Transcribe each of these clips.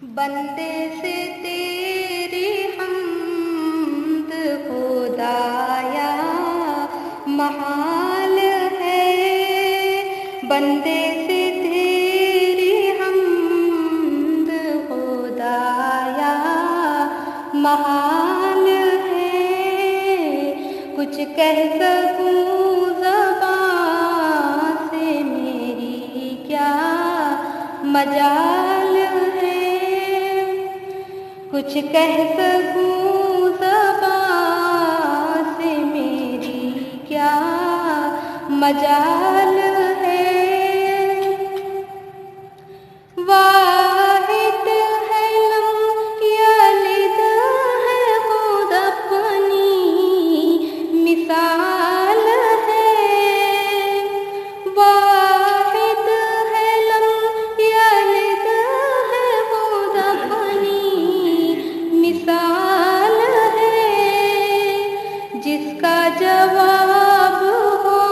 बंदे से तेरी हम्द खुदाया महाल है। बंदे से तेरी हम्द खुदाया महाल है। कुछ कह सकूं ज़बां से मेरी क्या मजाल है। कुछ कह सकूं ज़बां से मेरी क्या मजाल है। वाहिद है लम यलिद है खुद अपनी मिसाल है। वाहिद है लम यलिद है खुद अपनी मिसाल है। जिसका जवाब हो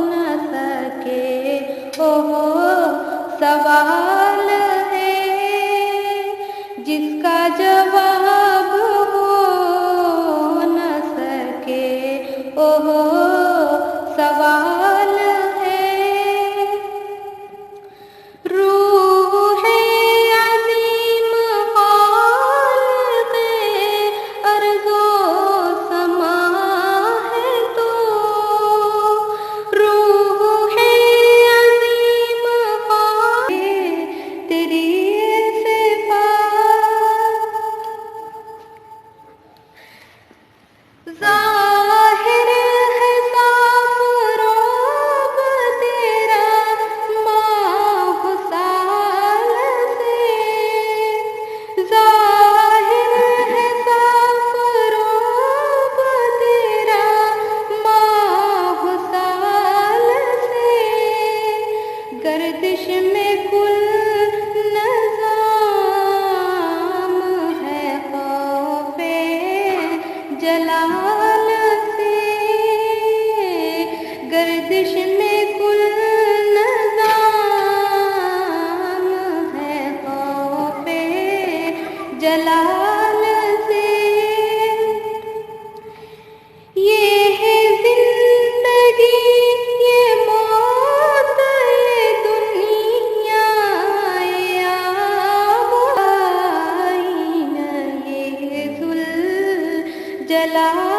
न सके ओहो सवाल है। जिसका जवाब हो न सके ओहो सवाल है। रूह अज़ीम ख़ालिक़ अर्ज़ो समा है तो। रूह अज़ीम ख़ालिक़ तेरी ज़ाहिर है साफ़ रोब तेरा माहुसाल से। ज़ाहिर है साफ़ रोब तेरा माहुसाल से। गर्दिश में कुल नज़ाम है खौफ़े जलाल से। गर्दिश में कुल नज़ाम है खौफ़े जलाल से। ये है जिंदगी ये मौत ये दुनिया ये आईना ये ज़ुल जलाल